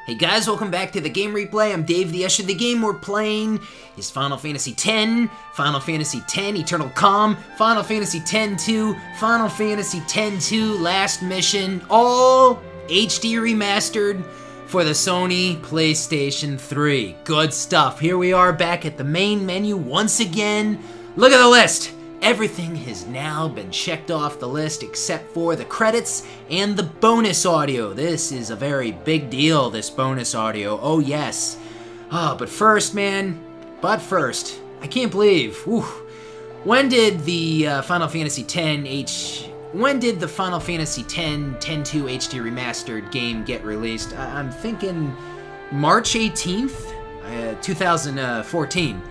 Hey guys, welcome back to the Game Replay. I'm DavetheUsher. The game we're playing is Final Fantasy X, Final Fantasy X Eternal Calm, Final Fantasy X-2, Final Fantasy X-2 Last Mission, all HD remastered for the Sony PlayStation 3. Good stuff. Here we are back at the main menu once again. Look at the list. Everything has now been checked off the list except for the credits and the bonus audio. This is a very big deal, this bonus audio. Oh, yes. But first, I can't believe, when did the Final Fantasy X when did the Final Fantasy X 2 HD Remastered game get released? I'm thinking March 18th, 2014.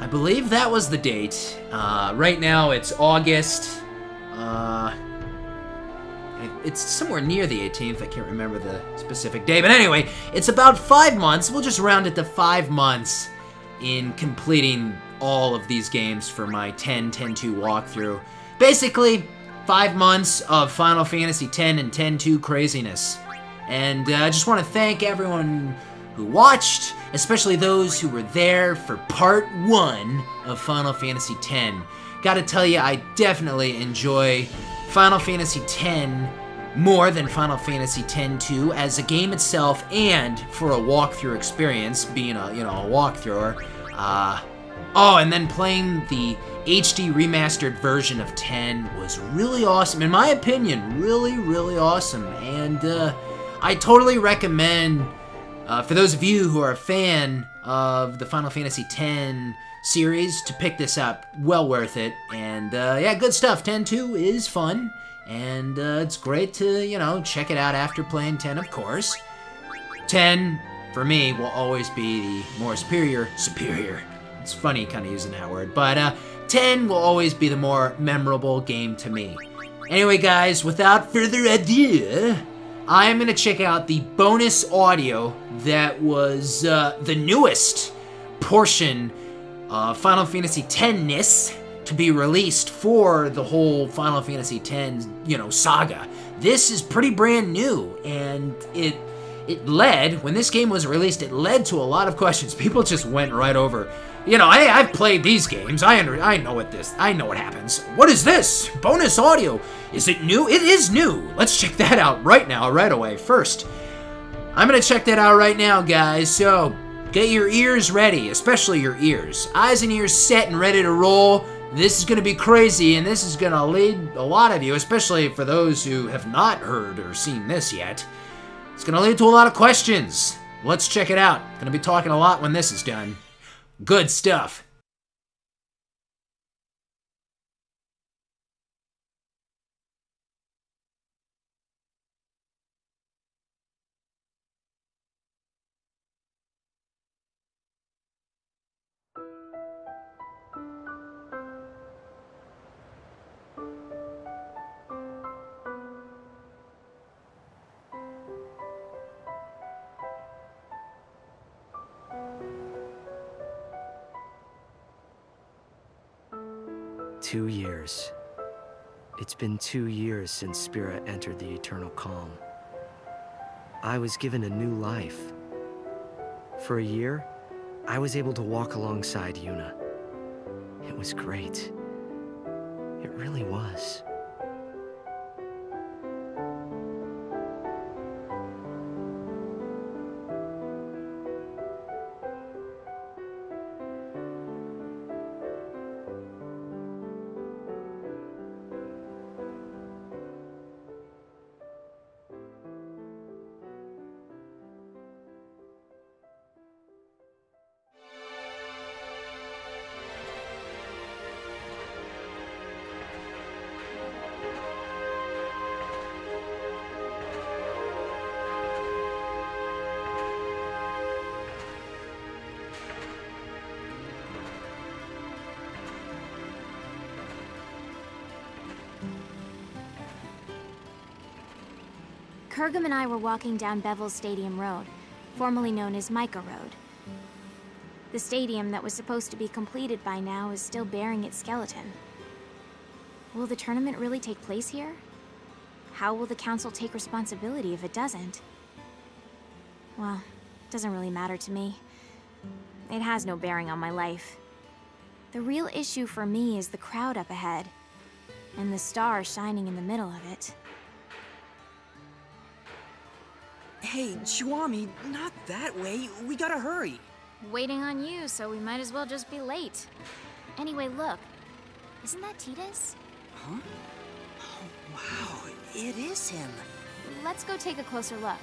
I believe that was the date. Right now it's August. It's somewhere near the 18th. I can't remember the specific day. But anyway, it's about 5 months. We'll just round it to 5 months in completing all of these games for my X-2 walkthrough. Basically, 5 months of Final Fantasy X and X-2 craziness. And I just want to thank everyone who watched, especially those who were there for part 1 of Final Fantasy X. Gotta tell you, I definitely enjoy Final Fantasy X more than Final Fantasy X-2 as a game itself, and for a walkthrough experience, being a walkthrower. Oh, and then playing the HD remastered version of X was really awesome. In my opinion, really, really awesome. And I totally recommend, for those of you who are a fan of the Final Fantasy X series, to pick this up. Well worth it. And yeah, good stuff. X-2 is fun, and it's great to, check it out after playing X, of course. X, for me, will always be the more superior. It's funny kind of using that word, but X will always be the more memorable game to me. Anyway, guys, without further ado, I am going to check out the bonus audio that was the newest portion of Final Fantasy X-ness to be released for the whole Final Fantasy X, saga. This is pretty brand new, and it led, when this game was released, it led to a lot of questions. People just went right over. I've played these games. I know what happens. What is this? Bonus audio. Is it new? It is new. Let's check that out right now, right away. First, I'm gonna check that out right now, guys. So, get your ears ready, especially your ears. Eyes and ears set and ready to roll. This is gonna be crazy, and this is gonna lead a lot of you, especially for those who have not heard or seen this yet. It's gonna lead to a lot of questions. Let's check it out. Gonna be talking a lot when this is done. Good stuff. Two years. It's been 2 years since Spirit entered the Eternal Calm. I was given a new life. For a year, I was able to walk alongside Yuna. It was great. It really was. Kurgum and I were walking down Bevel's Stadium Road, formerly known as Micah Road. The stadium that was supposed to be completed by now is still bearing its skeleton. Will the tournament really take place here? How will the council take responsibility if it doesn't? well, it doesn't really matter to me. It has no bearing on my life. The real issue for me is the crowd up ahead, and the star shining in the middle of it. Hey, Chuami, not that way. We gotta hurry. Waiting on you, so we might as well just be late. Anyway, look. Isn't that Tidus? Huh? Oh, wow, it is him. Let's go take a closer look.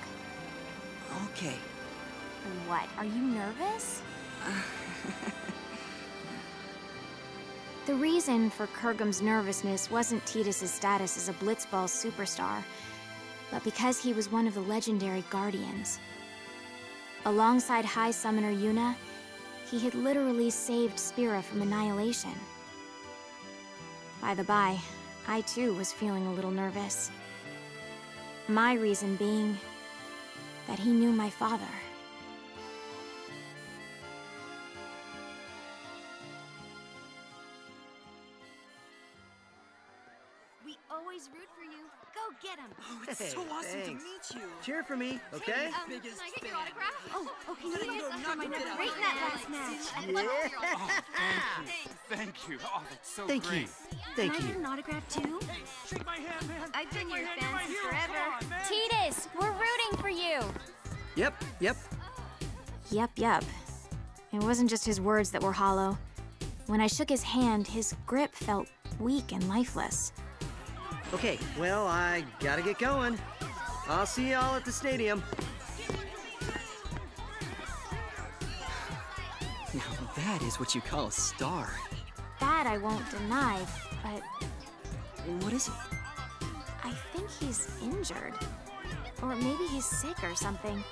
Okay. What, are you nervous? The reason for Kurgum's nervousness wasn't Tidus' status as a Blitzball superstar, but because he was one of the legendary Guardians. Alongside High Summoner Yuna, he had literally saved Spira from annihilation. By the by, I too was feeling a little nervous. My reason being that he knew my father. We always root for you. Go get him. Oh, it's so awesome thanks. to meet you. Cheer for me, okay? Can I get your autograph? Oh, can No, you no, guys not my get number? it. Great in that last match. Thank you. Oh, that's so Thank great. you. Thank Can I get you. an autograph too? Shake my hand, man. I've been your fan since forever. Tidus, we're rooting for you! Yep. Yep. It wasn't just his words that were hollow. When I shook his hand, his grip felt weak and lifeless. Okay, well, I gotta get going. I'll see y'all at the stadium. Now that is what you call a star. That I won't deny, but What is it? I think he's injured. Or maybe he's sick or something.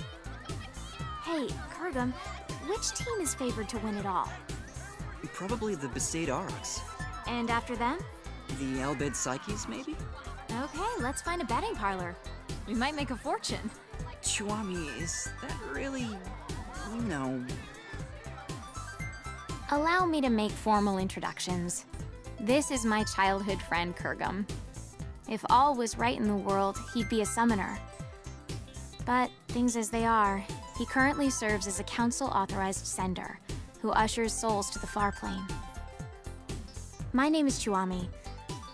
Hey, Kurgum, which team is favored to win it all? Probably the Besaid Aurochs. And after them? The Albed Psyches, maybe? Okay, let's find a betting parlor. We might make a fortune. Chuami, is that really... No. Allow me to make formal introductions. This is my childhood friend, Kurgum. If all was right in the world, he'd be a summoner. But things as they are, he currently serves as a council-authorized sender, who ushers souls to the far plane. My name is Chuami,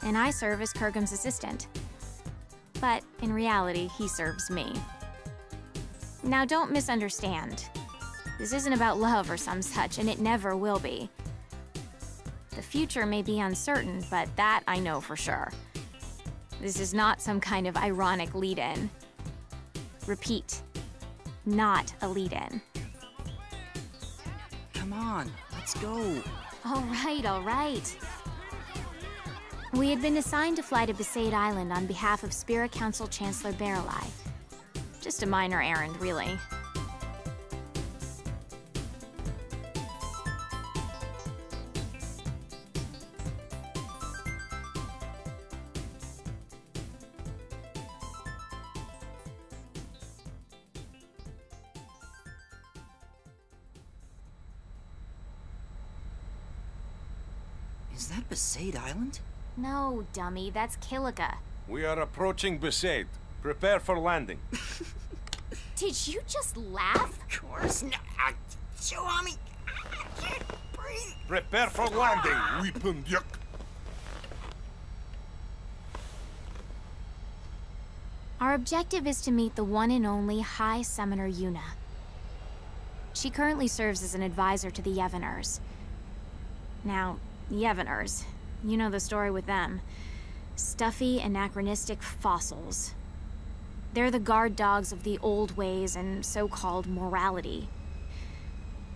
and I serve as Kurgum's assistant. But in reality, he serves me. Now don't misunderstand. This isn't about love or some such, and it never will be. The future may be uncertain, but that I know for sure. This is not some kind of ironic lead-in. Repeat, not a lead-in. Come on, let's go. All right. We had been assigned to fly to Besaid Island on behalf of Spirit Council Chancellor Barreleye. Just a minor errand, really. Is that Besaid Island? No, dummy, that's Kilika. We are approaching Besaid. Prepare for landing. Did you just laugh? Of course not. Chuami, I can't breathe. Prepare for landing, weapon yuck. Our objective is to meet the one and only High Summoner Yuna. She currently serves as an advisor to the Yevoners. Now, Yevoners, you know the story with them. Stuffy, anachronistic fossils. They're the guard dogs of the old ways and so-called morality.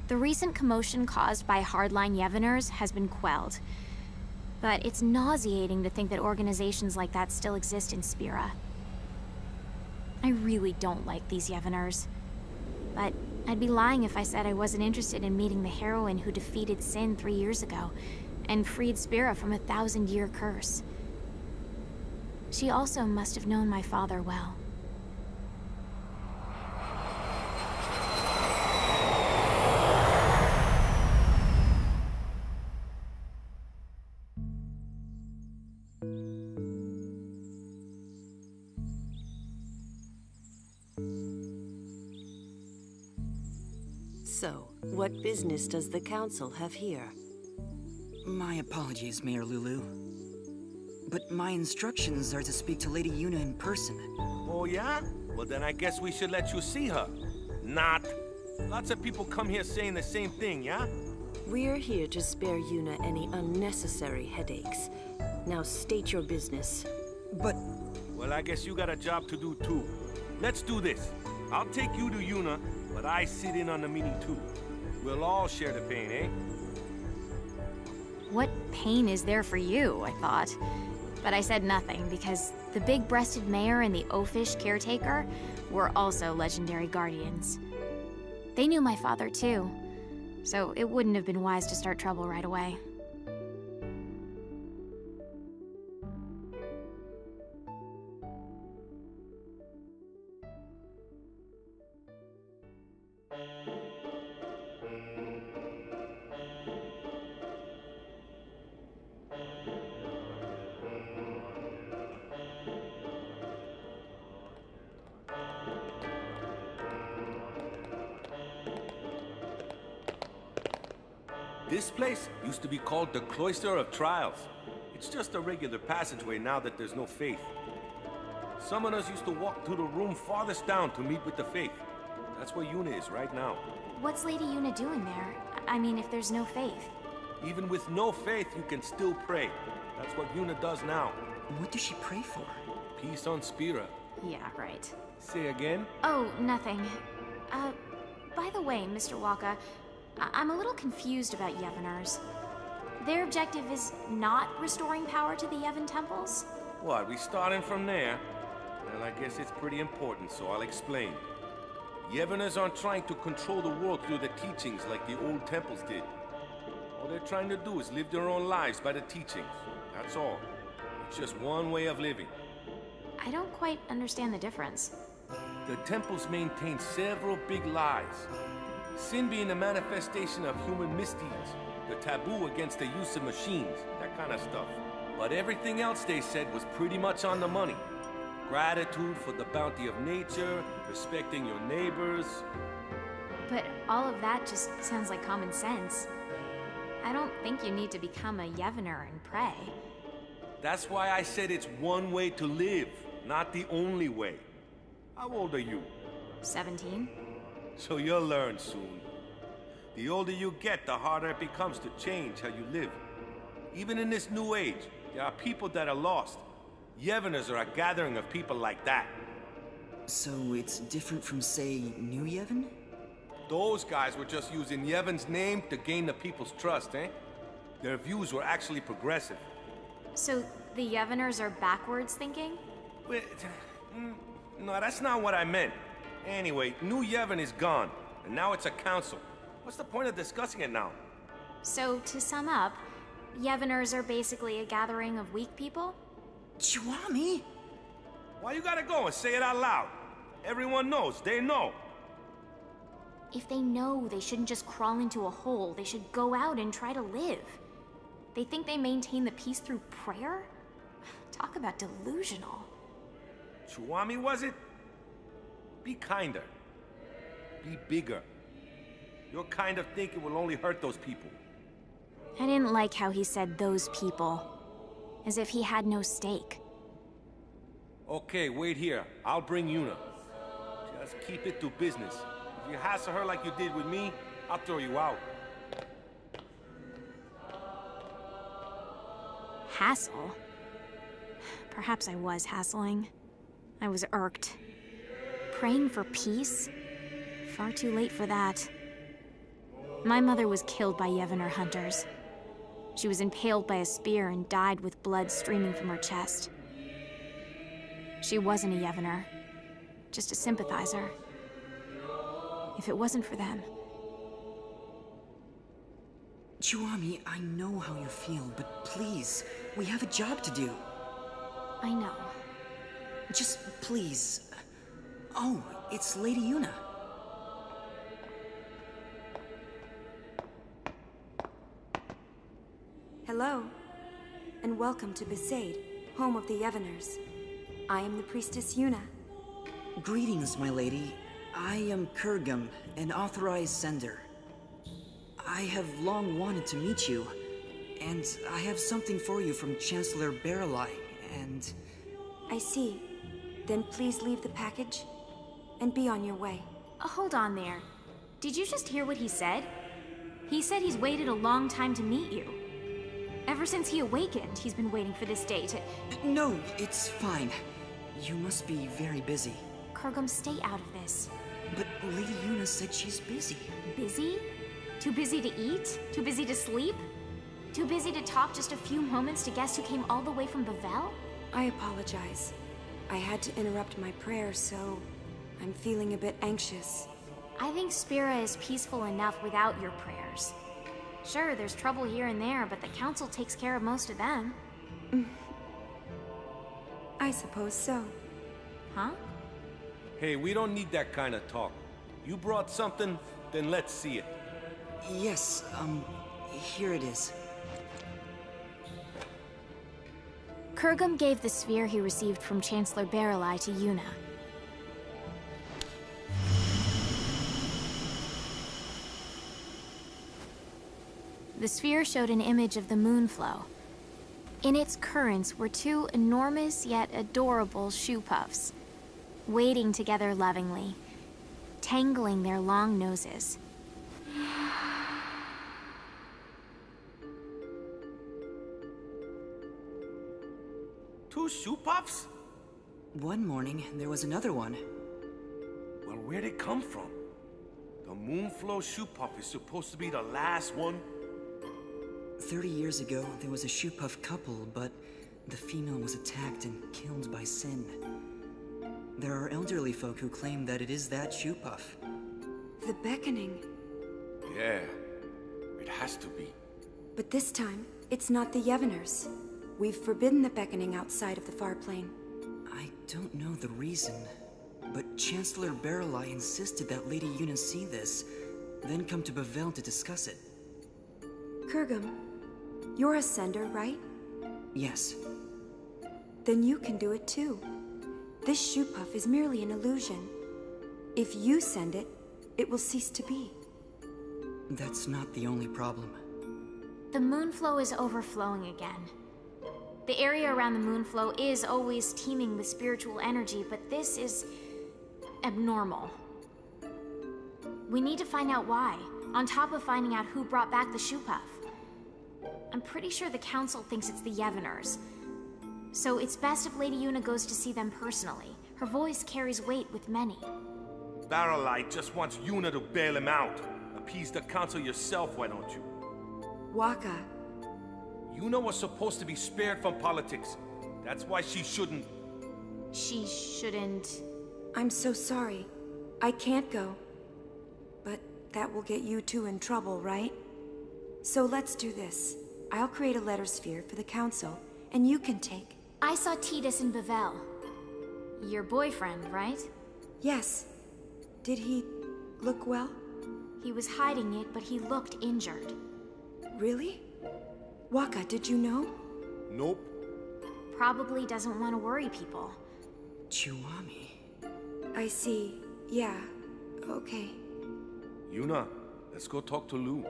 The recent commotion caused by hardline Yevoners has been quelled. But it's nauseating to think that organizations like that still exist in Spira. I really don't like these Yevoners. But I'd be lying if I said I wasn't interested in meeting the heroine who defeated Sin 3 years ago and freed Spira from a 1,000-year curse. She also must have known my father well. So, what business does the council have here? My apologies, Mayor Lulu. But my instructions are to speak to Lady Yuna in person. Oh, yeah? Well, then I guess we should let you see her. Not. Lots of people come here saying the same thing, yeah? We're here to spare Yuna any unnecessary headaches. Now state your business. But... Well, I guess you got a job to do, too. Let's do this. I'll take you to Yuna, but I sit in on the meeting, too. We'll all share the pain, eh? What pain is there for you, I thought. But I said nothing because the big-breasted mayor and the oafish caretaker were also legendary guardians. They knew my father, too, so it wouldn't have been wise to start trouble right away. This place used to be called the Cloister of Trials. It's just a regular passageway now that there's no faith. Summoners used to walk through the room farthest down to meet with the faith. That's where Yuna is right now. What's Lady Yuna doing there? I mean, if there's no faith. Even with no faith, you can still pray. That's what Yuna does now. what does she pray for? Peace on Spira. Yeah, right. Say again? Oh, nothing. By the way, Mr. Waka, I'm a little confused about Yevoners. Their objective is not restoring power to the Yevon temples? What, we starting from there? Well, I guess it's pretty important, so I'll explain. Yevoners aren't trying to control the world through the teachings like the old temples did. All they're trying to do is live their own lives by the teachings. That's all. It's just one way of living. I don't quite understand the difference. The temples maintain several big lies. Sin being a manifestation of human misdeeds, the taboo against the use of machines, that kind of stuff. But everything else they said was pretty much on the money. Gratitude for the bounty of nature, respecting your neighbors. But all of that just sounds like common sense. I don't think you need to become a Yevoner and pray. That's why I said it's one way to live, not the only way. How old are you? 17? So you'll learn soon. The older you get, the harder it becomes to change how you live. Even in this new age, there are people that are lost. Yevoners are a gathering of people like that. So it's different from, say, New Yevon? Those guys were just using Yevon's name to gain the people's trust, eh? Their views were actually progressive. So the Yevoners are backwards thinking? Wait, no, that's not what I meant. Anyway, New Yevon is gone, and now it's a council. What's the point of discussing it now? So, to sum up, Yevoners are basically a gathering of weak people? Chwami! Why you gotta go and say it out loud? Everyone knows, they know. If they know, they shouldn't just crawl into a hole. They should go out and try to live. They think they maintain the peace through prayer? Talk about delusional. Chwami, was it? Be kinder. Be bigger. Your kind of thinking will only hurt those people. I didn't like how he said those people. As if he had no stake. Okay, wait here. I'll bring Yuna. Just keep it to business. If you hassle her like you did with me, I'll throw you out. Hassle? Perhaps I was hassling. I was irked. Praying for peace? Far too late for that. My mother was killed by Yevoner hunters. She was impaled by a spear and died with blood streaming from her chest. She wasn't a Yevoner, just a sympathizer. If it wasn't for them... Chwami, I know how you feel, but please, we have a job to do. I know. Just please. Oh, it's Lady Yuna. Hello, and welcome to Besaid, home of the Yevoners. I am the priestess Yuna. Greetings, my lady. I am Kurgum, an authorized sender. I have long wanted to meet you, and I have something for you from Chancellor Besaid, and... I see. Then please leave the package, and be on your way. Hold on there. Did you just hear what he said? He said he's waited a long time to meet you. Ever since he awakened, he's been waiting for this day to... No, it's fine. You must be very busy. Kurgum, stay out of this. But Lady Yuna said she's busy. Busy? Too busy to eat? Too busy to sleep? Too busy to talk just a few moments to guests who came all the way from Bevelle? I apologize. I had to interrupt my prayer, so I'm feeling a bit anxious. I think Spira is peaceful enough without your prayers. Sure, there's trouble here and there, but the council takes care of most of them. I suppose so. Huh? Hey, we don't need that kind of talk. You brought something, then let's see it. Yes, here it is. Kurgum gave the sphere he received from Chancellor Besaid to Yuna. The sphere showed an image of the moonflow. In its currents were two enormous yet adorable shoe puffs, wading together lovingly, tangling their long noses. Two shoe puffs? One morning, there was another one. Well, where'd it come from? The moonflow shoe puff is supposed to be the last one? 30 years ago, there was a shoe puff couple, but the female was attacked and killed by Sin. There are elderly folk who claim that it is that shoe puff. The beckoning. Yeah, it has to be. But this time, it's not the Yevoners. We've forbidden the beckoning outside of the far plane. I don't know the reason, but Chancellor Besaid insisted that Lady Yuna see this, then come to Bevelle to discuss it. Kurgum, you're a sender, right? Yes. Then you can do it too. This shoe puff is merely an illusion. If you send it, it will cease to be. That's not the only problem. The moonflow is overflowing again. The area around the moonflow is always teeming with spiritual energy, but this is abnormal. We need to find out why, on top of finding out who brought back the shoe puff. I'm pretty sure the council thinks it's the Yevoners. So it's best if Lady Yuna goes to see them personally. Her voice carries weight with many. Besaid just wants Yuna to bail him out. Appease the council yourself, why don't you? Waka. Yuna was supposed to be spared from politics. That's why she shouldn't... She shouldn't... I'm so sorry. I can't go. But that will get you two in trouble, right? So let's do this. I'll create a letter sphere for the council, and you can take... I saw Tidus in Bevelle. Your boyfriend, right? Yes. Did he look well? He was hiding it, but he looked injured. Really? Waka, did you know? Nope. Probably doesn't want to worry people. Chiwami. I see. Yeah. Okay. Yuna, let's go talk to Lou.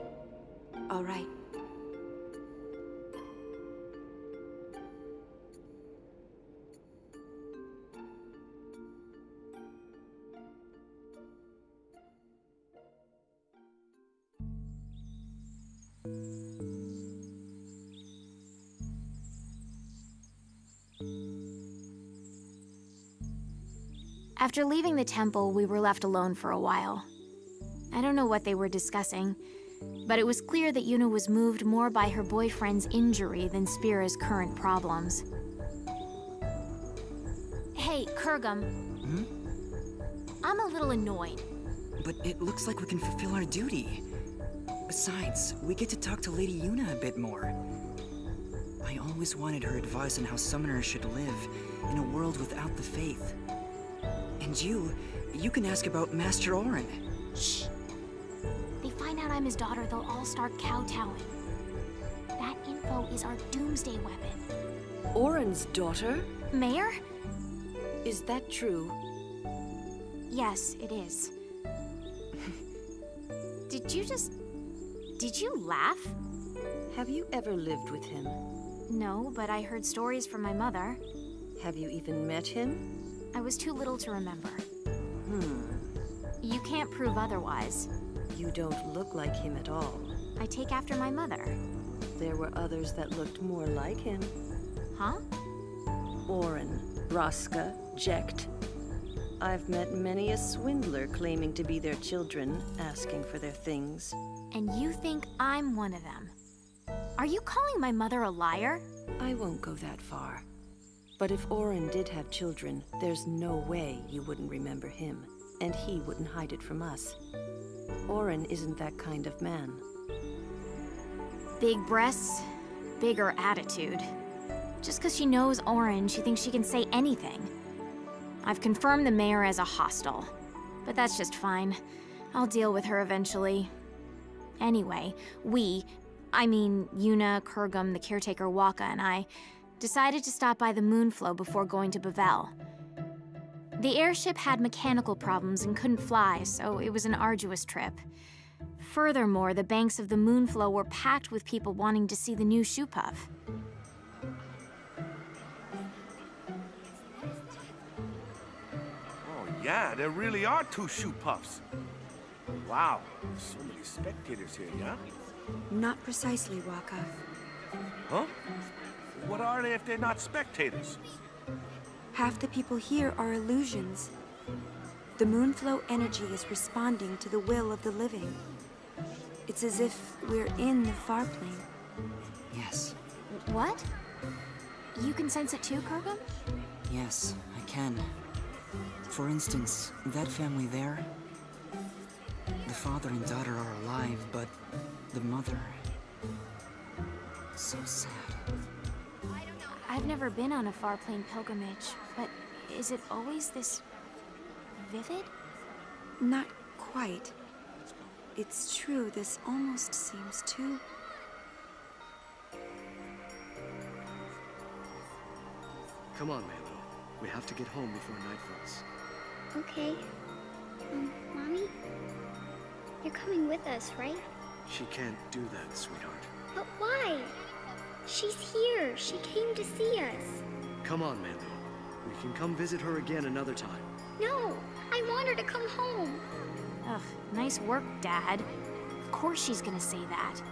All right. After leaving the temple, we were left alone for a while. I don't know what they were discussing, but it was clear that Yuna was moved more by her boyfriend's injury than Spira's current problems. Hey, Kurgum. Hmm? I'm a little annoyed. But it looks like we can fulfill our duty. Besides, we get to talk to Lady Yuna a bit more. I always wanted her advice on how summoners should live in a world without the faith. And you can ask about Master Auron. Shh. They find out I'm his daughter, they'll all start kowtowing. That info is our doomsday weapon. Auron's daughter? Mayor? Is that true? Yes, it is. Did you just Did you laugh? Have you ever lived with him? No, but I heard stories from my mother. Have you even met him? I was too little to remember. You can't prove otherwise. You don't look like him at all. I take after my mother. There were others that looked more like him. Huh? Oren, Raska, Jecht. I've met many a swindler claiming to be their children, asking for their things. And you think I'm one of them? Are you calling my mother a liar? I won't go that far. But if Oren did have children, there's no way you wouldn't remember him, and he wouldn't hide it from us. Oren isn't that kind of man. Big breasts, bigger attitude. Just because she knows Oren, she thinks she can say anything. I've confirmed the mayor as a hostile, but that's just fine. I'll deal with her eventually. Anyway, Yuna, Kurgum, the caretaker Waka, and I decided to stop by the moonflow before going to Bevel. The airship had mechanical problems and couldn't fly, so it was an arduous trip. Furthermore, the banks of the moonflow were packed with people wanting to see the new shoe puff. Oh yeah, there really are 2 shoe puffs. Wow, so many spectators here, yeah? Not precisely, Waka. Huh? What are they if they're not spectators? Half the people here are illusions. The moonflow energy is responding to the will of the living. It's as if we're in the far plane. Yes. What? You can sense it too, Kurgum? Yes, I can. For instance, that family there, the father and daughter are alive, but the mother... so sad. I've never been on a far plane pilgrimage, but is it always this vivid? Not quite. It's true, this almost seems too... Come on, Mando. We have to get home before night falls. Okay. Mommy? You're coming with us, right? She can't do that, sweetheart. But why? She's here. She came to see us. Come on, Mando. We can come visit her again another time. No! I want her to come home. Ugh, nice work, Dad. Of course she's gonna say that.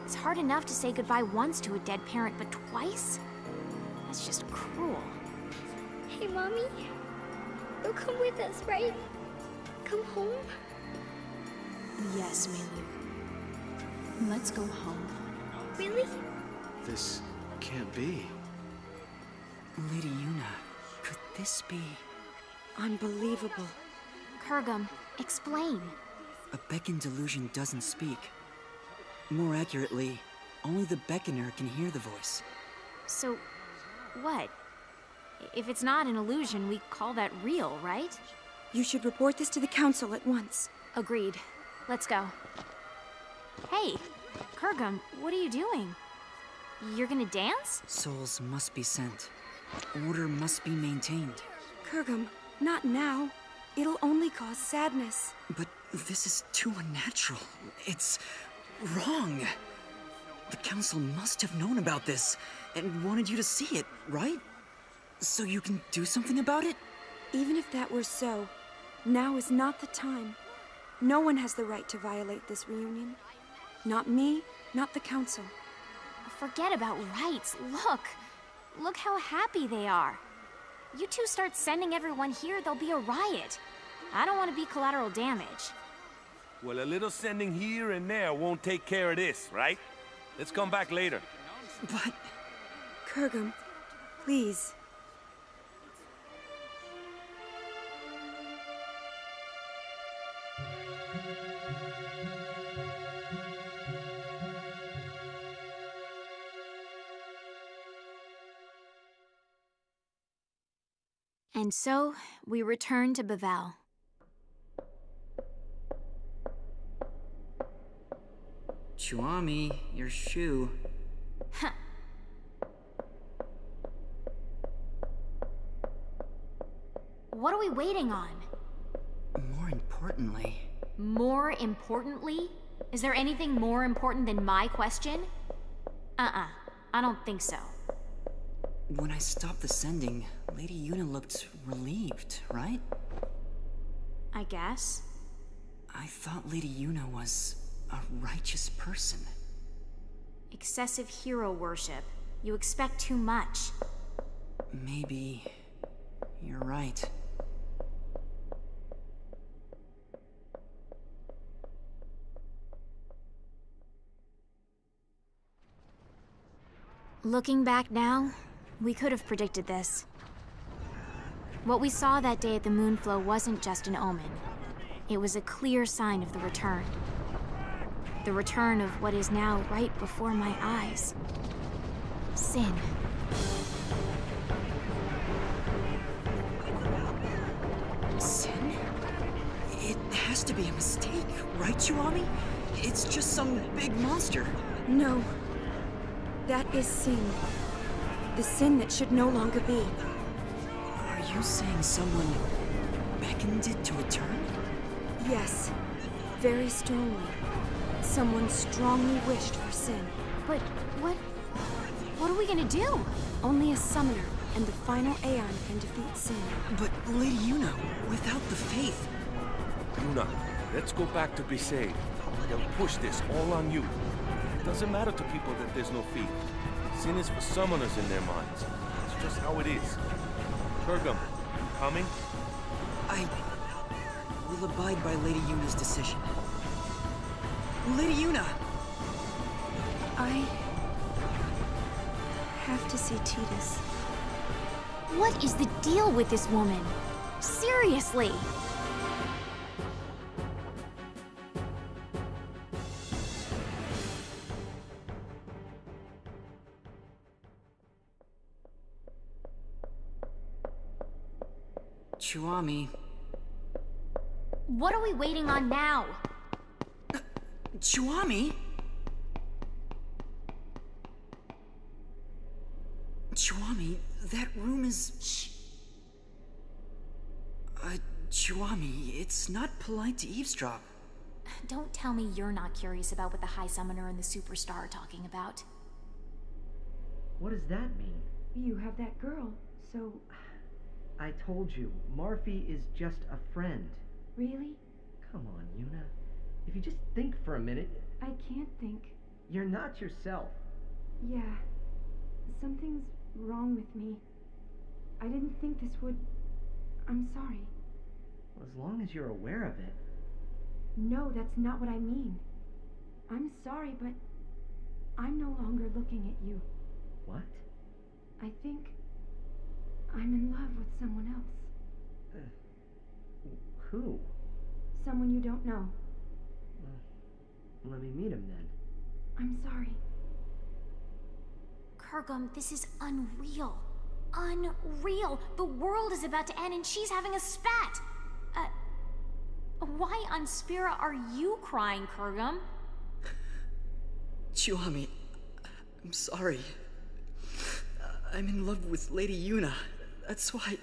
It's hard enough to say goodbye once to a dead parent, but twice? That's just cruel. Hey, Mommy. You'll come with us, right? Come home? Yes, Melu. Let's go home. Really? This can't be. Lady Yuna, could this be... unbelievable. Kurgum, explain. A beckon delusion doesn't speak. More accurately, only the beckoner can hear the voice. So, what? If it's not an illusion, we call that real, right? You should report this to the council at once. Agreed. Let's go. Hey, Kurgum, what are you doing? You're gonna dance? Souls must be sent. Order must be maintained. Kurgum, not now. It'll only cause sadness. But this is too unnatural. It's wrong. The council must have known about this and wanted you to see it, right? So you can do something about it? Even if that were so, now is not the time. No one has the right to violate this reunion. Not me, not the council. Forget about rights. Look how happy they are. You two start sending everyone here, there'll be a riot. I don't want to be collateral damage. Well, a little sending here and there won't take care of this, right? Let's come back later. But... Kurgum, please. And so, we return to Bevel. Chuami, your shoe. Huh. What are we waiting on? More importantly... More importantly? Is there anything more important than my question? I don't think so. When I stopped the sending, Lady Yuna looked relieved, right? I guess. I thought Lady Yuna was a righteous person. Excessive hero worship. You expect too much. Maybe you're right. Looking back now, we could have predicted this. What we saw that day at the moonflow wasn't just an omen. It was a clear sign of the return. The return of what is now right before my eyes. Sin. Sin? It has to be a mistake, right, Chuami? It's just some big monster. No. That is sin. The sin that should no longer be. Are you saying someone beckoned it to return? Yes. Very strongly. Someone strongly wished for sin. But what are we gonna do? Only a summoner and the final Aeon can defeat sin. But Lady Yuna, without the faith... Yuna, let's go back to Besaid. They'll push this all on you. It doesn't matter to people that there's no faith. Sin is for summoners in their minds. It's just how it is. Kurgum, you coming? I will abide by Lady Yuna's decision. Lady Yuna! I have to see Tidus. What is the deal with this woman? Seriously! Chuami... What are we waiting on now? Chuami? Chuami, that room is... Shh. Chuami, it's not polite to eavesdrop. Don't tell me you're not curious about what the High Summoner and the Superstar are talking about. What does that mean? You have that girl, so... I told you, Marfi is just a friend. Really? Come on, Yuna. If you just think for a minute... I can't think. You're not yourself. Yeah. Something's wrong with me. I didn't think this would... I'm sorry. Well, as long as you're aware of it. No, that's not what I mean. I'm sorry, but I'm no longer looking at you. What? I think I'm in love with someone else. Who? Someone you don't know. Well, let me meet him then. I'm sorry. Kurgum, this is unreal. Unreal! The world is about to end and she's having a spat! Why on Spira are you crying, Kurgum? Chuami, I'm sorry. I'm in love with Lady Yuna. That's why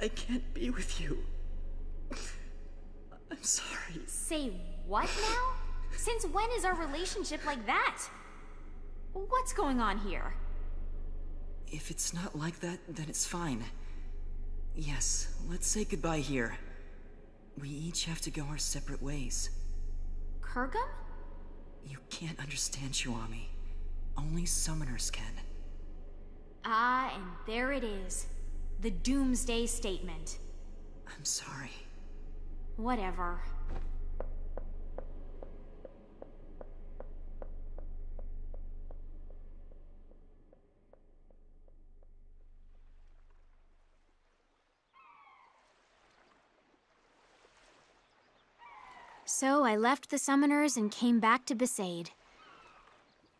I can't be with you. I'm sorry. Say what now? Since when is our relationship like that? What's going on here? If it's not like that, then it's fine. Yes, let's say goodbye here. We each have to go our separate ways. Kurgum? You can't understand, Chuami. Only summoners can. Ah, and there it is. The Doomsday Statement. I'm sorry. Whatever. So I left the summoners and came back to Besaid.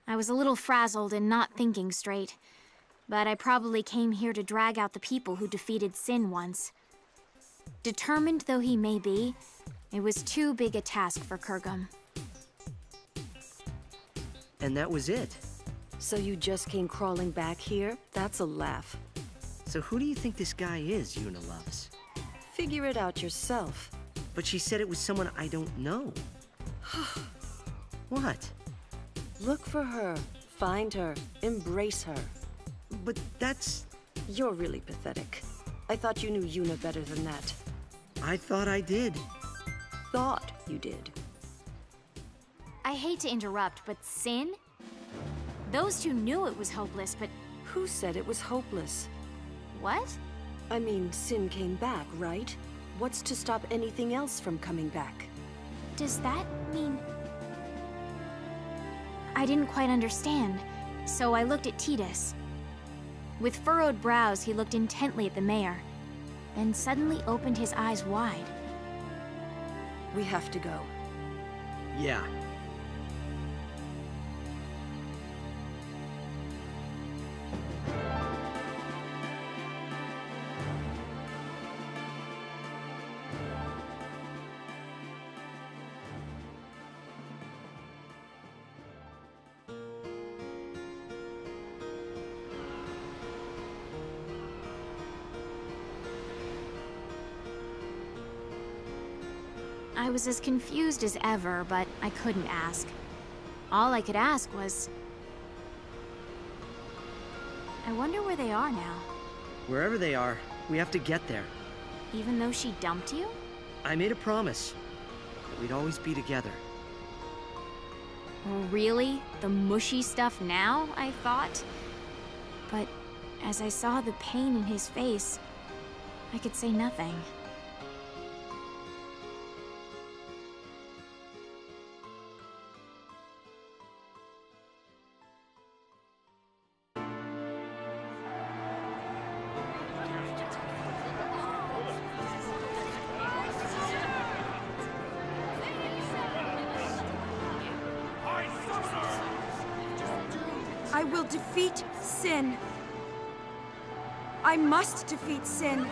I was a little frazzled and not thinking straight, but I probably came here to drag out the people who defeated Sin once. Determined though he may be, it was too big a task for Kurgum. And that was it. So you just came crawling back here? That's a laugh. So who do you think this guy is Yuna loves? Figure it out yourself. But she said it was someone I don't know. What? Look for her. Find her. Embrace her. But that's... You're really pathetic. I thought you knew Yuna better than that. I thought I did. Thought you did. I hate to interrupt, but Sin? Those two knew it was hopeless, but... Who said it was hopeless? What? I mean, Sin came back, right? What's to stop anything else from coming back? Does that mean... I didn't quite understand, so I looked at Tidus. With furrowed brows, he looked intently at the mayor, then suddenly opened his eyes wide. We have to go. Yeah. I was as confused as ever, but I couldn't ask. All I could ask was... I wonder where they are now. Wherever they are, we have to get there. Even though she dumped you? I made a promise that we'd always be together. Really? The mushy stuff now, I thought? But as I saw the pain in his face, I could say nothing. I will defeat Sin. I must defeat Sin.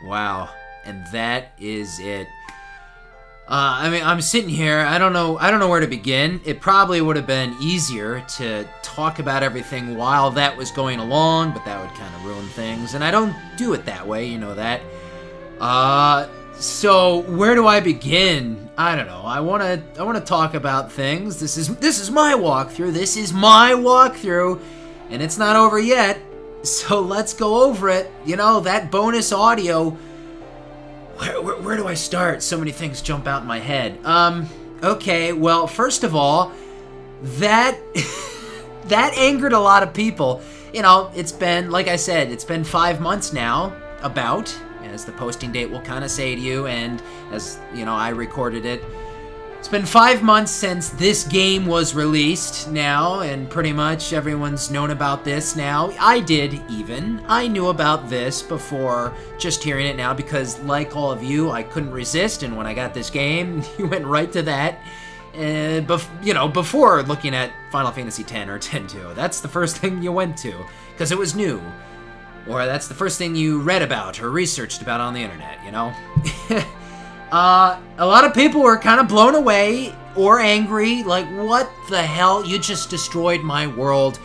Wow, and that is it. I mean, I'm sitting here, I don't know where to begin. It probably would have been easier to talk about everything while that was going along, but that would kind of ruin things, and I don't do it that way, you know that. So where do I begin? I don't know. I want to talk about things. This is my walkthrough. This is my walkthrough, and it's not over yet. So let's go over it. You know, that bonus audio. Where do I start? So many things jump out in my head. Okay, well, first of all, that that angered a lot of people. You know, it's been, like I said, it's been 5 months now, about, as the posting date will kind of say to you, and as, you know, I recorded it. It's been 5 months since this game was released now, and pretty much everyone's known about this now. I did, even. I knew about this before just hearing it now, because like all of you, I couldn't resist, and when I got this game, you went right to that. You know, before looking at Final Fantasy X or X-2. That's the first thing you went to, because it was new. Or that's the first thing you read about or researched about on the internet, you know? A lot of people were kind of blown away or angry, like, what the hell? You just destroyed my world.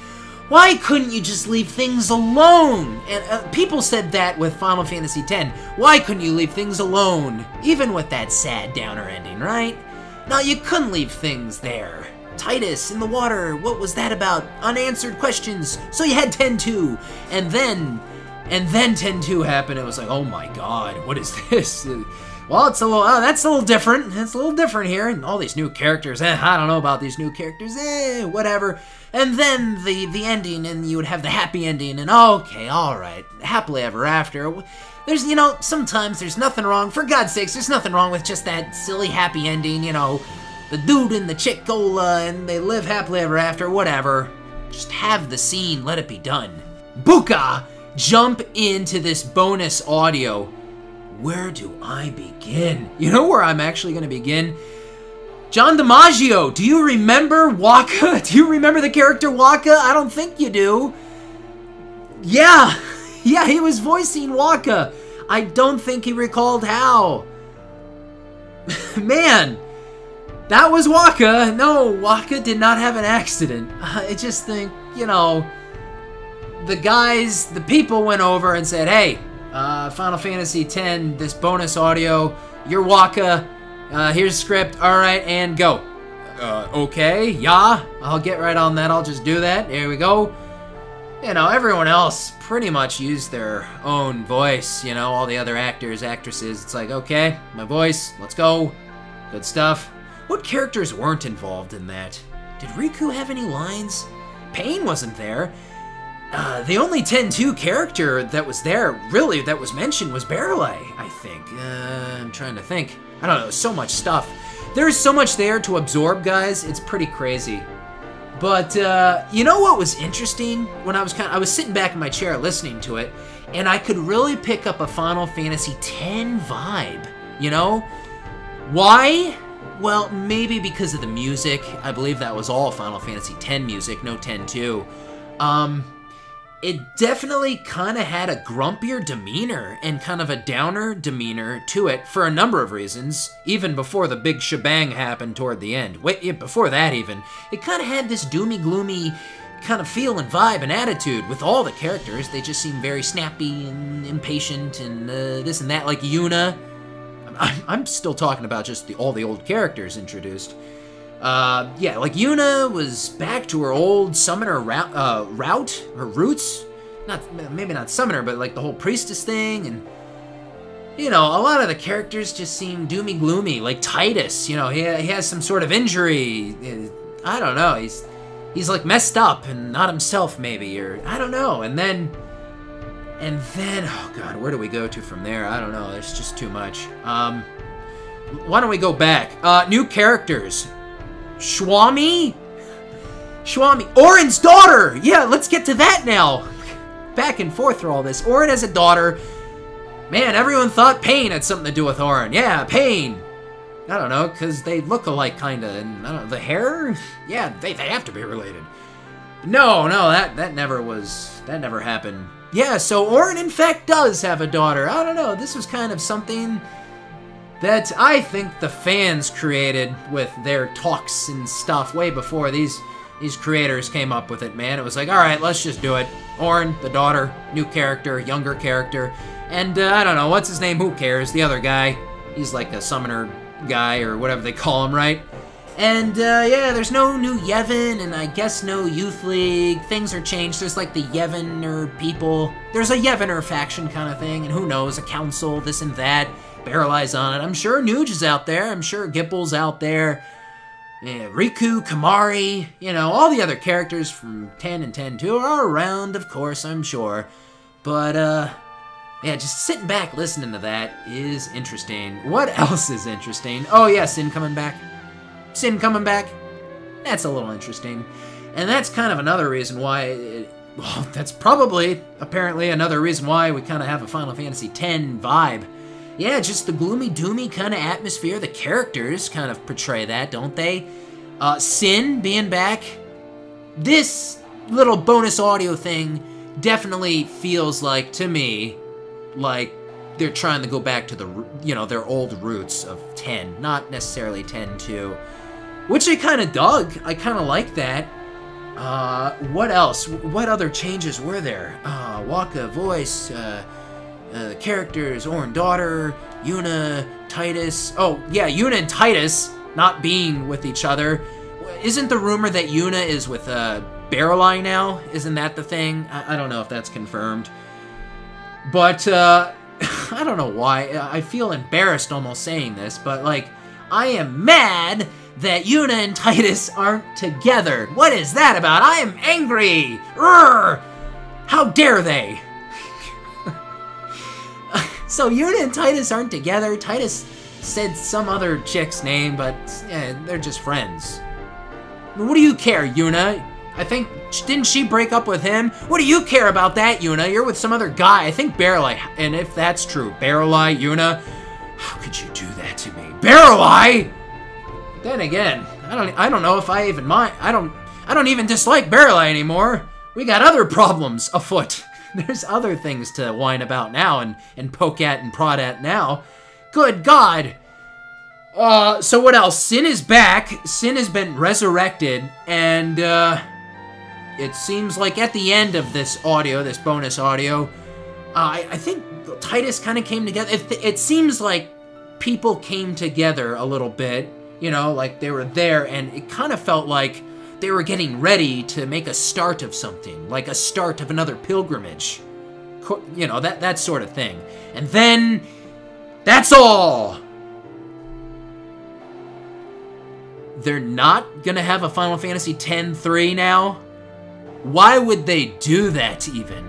Why couldn't you just leave things alone? And people said that with Final Fantasy X. Why couldn't you leave things alone? Even with that sad downer ending, right? No, you couldn't leave things there. Tidus in the water, what was that about? Unanswered questions. So you had 10-2. And then 10-2 happened. It was like, oh my god, what is this? Well, it's a little, that's a little different. It's a little different here. And all these new characters, I don't know about these new characters, whatever. And then the ending, and you would have the happy ending, and okay, alright, happily ever after. There's, you know, sometimes there's nothing wrong, for God's sakes, there's nothing wrong with just that silly happy ending, you know, the dude and the chick go, and they live happily ever after, whatever. Just have the scene, let it be done. Buka, jump into this bonus audio. Where do I begin? You know where I'm actually going to begin? John DiMaggio, do you remember Waka? Do you remember the character Waka? I don't think you do. Yeah, he was voicing Waka. I don't think he recalled how. Man, that was Waka. No, Waka did not have an accident. I just think, you know, the people went over and said, hey, Final Fantasy X, this bonus audio, you're Waka. Here's the script, alright, and go. Okay, yeah, I'll get right on that, I'll just do that, here we go. You know, everyone else pretty much used their own voice, you know, all the other actors, actresses, it's like, okay, my voice, let's go, good stuff. What characters weren't involved in that? Did Riku have any lines? Pain wasn't there. The only 10-2 character that was there, really, that was mentioned was Barrelay, I think. I'm trying to think. I don't know, so much stuff. There's so much there to absorb, guys, it's pretty crazy. But, you know what was interesting? When I was sitting back in my chair listening to it, and I could really pick up a Final Fantasy X vibe, you know? Why? Well, maybe because of the music. I believe that was all Final Fantasy X music, no 10-2. It definitely kind of had a grumpier demeanor and kind of a downer demeanor to it for a number of reasons, even before the big shebang happened toward the end. Wait, before that even. It kind of had this doomy, gloomy kind of feel and vibe and attitude with all the characters. They just seem very snappy and impatient and this and that, like Yuna. I'm still talking about just all the old characters introduced. Yeah, like Yuna was back to her old summoner route, her roots. Maybe not summoner, but like the whole priestess thing, and you know, a lot of the characters just seem doomy gloomy. Like Tidus, you know, he has some sort of injury. I don't know. He's like messed up and not himself, maybe, or I don't know. And then, oh god, where do we go to from there? I don't know. There's just too much. Why don't we go back? New characters. Schwami, Auron's daughter! Yeah, let's get to that now. Back and forth through all this. Auron has a daughter. Man, everyone thought Pain had something to do with Auron. Yeah, Pain. I don't know, because they look alike, kinda, and I don't know, the hair? Yeah, they have to be related. No, that never happened. Yeah, so Auron, in fact, does have a daughter. I don't know, this was kind of something that I think the fans created with their talks and stuff way before these creators came up with it, man. It was like, alright, let's just do it. Auron, the daughter, new character, younger character, and I don't know, what's his name? Who cares? The other guy. He's like a summoner guy or whatever they call him, right? And yeah, there's no new Yevon, and I guess no Youth League. Things are changed. There's like the Yevoner people. There's a Yevoner faction kind of thing, and who knows, a council, this and that. Barreleyes on it. I'm sure Nuge is out there. I'm sure Gipple's out there. Yeah, Riku, Kamari, you know, all the other characters from 10 and 10-2 are around, of course, I'm sure. But, yeah, just sitting back listening to that is interesting. What else is interesting? Oh, yeah, Sin coming back. Sin coming back. That's a little interesting. And that's kind of another reason why... well, that's probably, apparently, another reason why we kind of have a Final Fantasy X vibe. Yeah, just the gloomy, doomy kind of atmosphere. The characters kind of portray that, don't they? Sin being back. This little bonus audio thing definitely feels like, to me, like they're trying to go back to the, you know, their old roots of 10, not necessarily 10-2, which I kind of dug. I kind of like that. What else? What other changes were there? Waka, voice, characters, Orin daughter, Yuna, Tidus. Oh, yeah, Yuna and Tidus not being with each other. Isn't the rumor that Yuna is with Barreleye now? Isn't that the thing? I don't know if that's confirmed. But, I don't know why. I feel embarrassed almost saying this, but, like, I am mad that Yuna and Tidus aren't together. What is that about? I am angry! Urgh! How dare they? So Yuna and Tidus aren't together. Tidus said some other chick's name, but yeah, they're just friends. What do you care, Yuna? I think, didn't she break up with him? What do you care about that, Yuna? You're with some other guy. I think Barreleye, and if that's true, Barreleye, Yuna, how could you do that to me? Barreleye! Then again, I don't know if I even mind. I don't even dislike Barreleye anymore. We got other problems afoot. There's other things to whine about now and poke at and prod at now. Good God. So what else? Sin is back. Sin has been resurrected, and it seems like at the end of this audio, this bonus audio, I think Tidus kind of came together. It seems like people came together a little bit, you know, like they were there, and it kind of felt like they were getting ready to make a start of something, like a start of another pilgrimage. You know, that sort of thing. And then, that's all! They're not gonna have a Final Fantasy X-3 now? Why would they do that, even?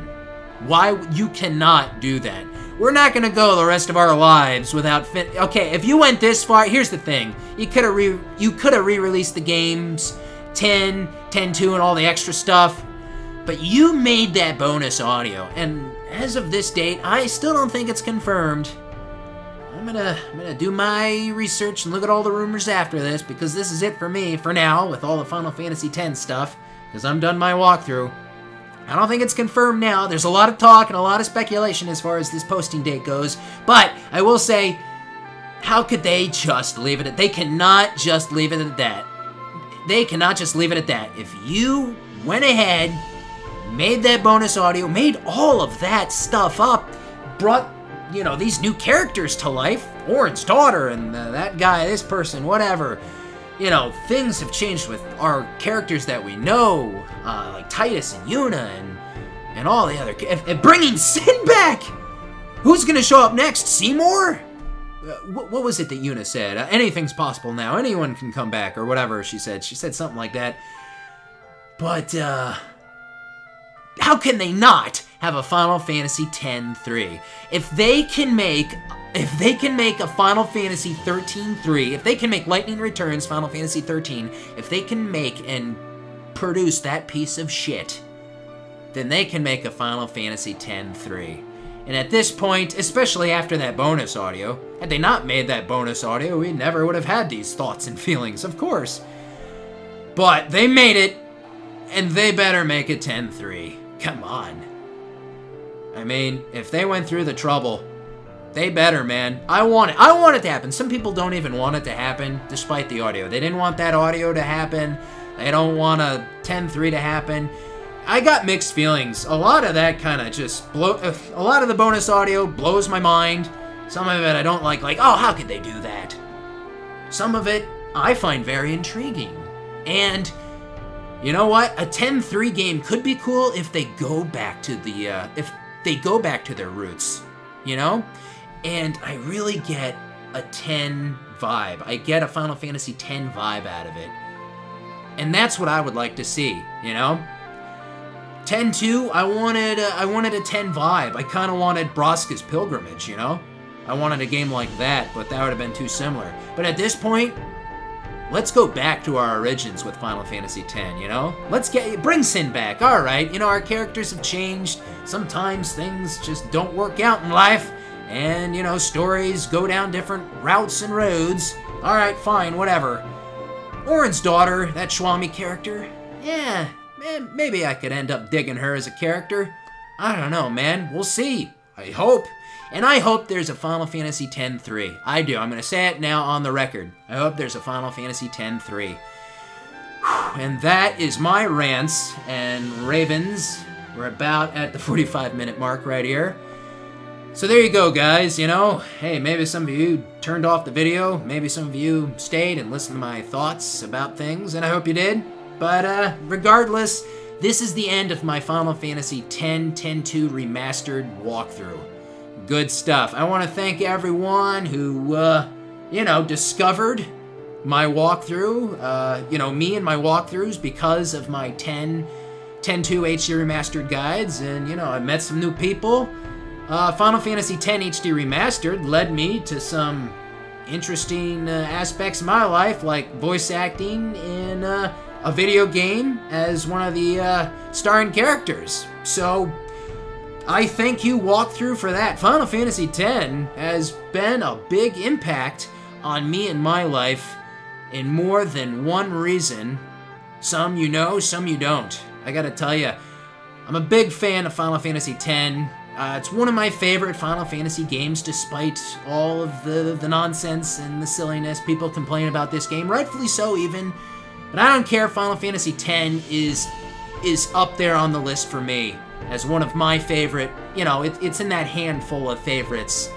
Why? You cannot do that. We're not gonna go the rest of our lives without okay, if you went this far, here's the thing. You could have re-released the games, 10, 10-2, and all the extra stuff, but you made that bonus audio, and as of this date, I still don't think it's confirmed. I'm gonna do my research and look at all the rumors after this, because this is it for me for now with all the Final Fantasy X stuff, because I'm done my walkthrough. I don't think it's confirmed now. There's a lot of talk and a lot of speculation as far as this posting date goes, but I will say, how could they just leave it at... They cannot just leave it at that. They cannot just leave it at that. If you went ahead, made that bonus audio, made all of that stuff up, brought, you know, these new characters to life, Orin's daughter and that guy, this person, whatever. You know, things have changed with our characters that we know, like Tidus and Yuna and all the other... And bringing Sin back! Who's gonna show up next? Seymour? What was it that Yuna said? Anything's possible now. Anyone can come back, or whatever she said. She said something like that. But, how can they not have a Final Fantasy X-3? If they can make a Final Fantasy 13-3, if they can make Lightning Returns Final Fantasy 13, if they can make and produce that piece of shit, then they can make a Final Fantasy X-3. And at this point, especially after that bonus audio, had they not made that bonus audio, we never would have had these thoughts and feelings, of course. But they made it, and they better make it X-3. Come on. I mean, if they went through the trouble, they better, man. I want it to happen. Some people don't even want it to happen, despite the audio. They didn't want that audio to happen. They don't want a X-3 to happen. I got mixed feelings. A lot of that kind of just a lot of the bonus audio blows my mind. Some of it I don't like, oh, how could they do that? Some of it I find very intriguing. And you know what? A X-3 game could be cool if they go back to their roots, you know? And I really get a 10 vibe. I get a Final Fantasy X vibe out of it. And that's what I would like to see, you know? X-2, I wanted a 10 vibe. I kind of wanted Braska's Pilgrimage, you know? I wanted a game like that, but that would have been too similar. But at this point, let's go back to our origins with Final Fantasy X, you know? Bring Sin back, alright. You know, our characters have changed. Sometimes things just don't work out in life. And, you know, stories go down different routes and roads. Alright, fine, whatever. Orin's daughter, that Schwami character, yeah, man, maybe I could end up digging her as a character. I don't know, man. We'll see. I hope. And I hope there's a Final Fantasy X-3. I do. I'm going to say it now on the record. I hope there's a Final Fantasy X-3. And that is my rants and ravens. We're about at the 45-minute mark right here. So there you go, guys, you know. Hey, maybe some of you turned off the video. Maybe some of you stayed and listened to my thoughts about things, and I hope you did. But regardless, this is the end of my Final Fantasy X 10-2 Remastered walkthrough. Good stuff. I want to thank everyone who, you know, discovered my walkthrough, you know, me and my walkthroughs because of my 10-2 HD Remastered guides, and, you know, I met some new people. Final Fantasy X HD Remastered led me to some interesting aspects of my life, like voice acting in a video game as one of the starring characters. So, I thank you, walkthrough, for that. Final Fantasy X has been a big impact on me and my life in more than one reason. Some you know, some you don't. I gotta tell you, I'm a big fan of Final Fantasy X. It's one of my favorite Final Fantasy games, despite all of the nonsense and the silliness people complain about this game, rightfully so even. But I don't care, Final Fantasy X is up there on the list for me as one of my favorite, you know, it's in that handful of favorites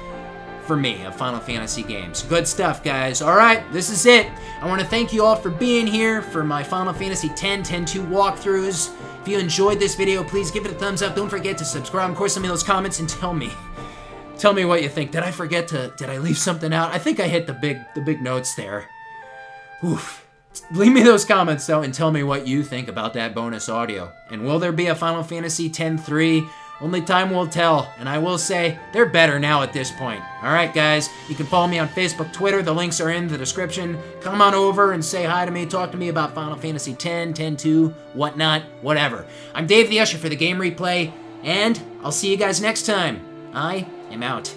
for me of Final Fantasy games. Good stuff, guys. Alright, this is it. I want to thank you all for being here for my Final Fantasy X 10-2 walkthroughs. If you enjoyed this video, please give it a thumbs up. Don't forget to subscribe. Of course, send me those comments and tell me what you think. Did I forget to, did I leave something out? I think I hit the big notes there. Oof. Leave me those comments, though, and tell me what you think about that bonus audio. And will there be a Final Fantasy X-3? Only time will tell, and I will say, they're better now at this point. Alright, guys, you can follow me on Facebook, Twitter, the links are in the description. Come on over and say hi to me, talk to me about Final Fantasy X, 10-2, whatnot, whatever. I'm Dave the Usher for the Game Replay, and I'll see you guys next time. I am out.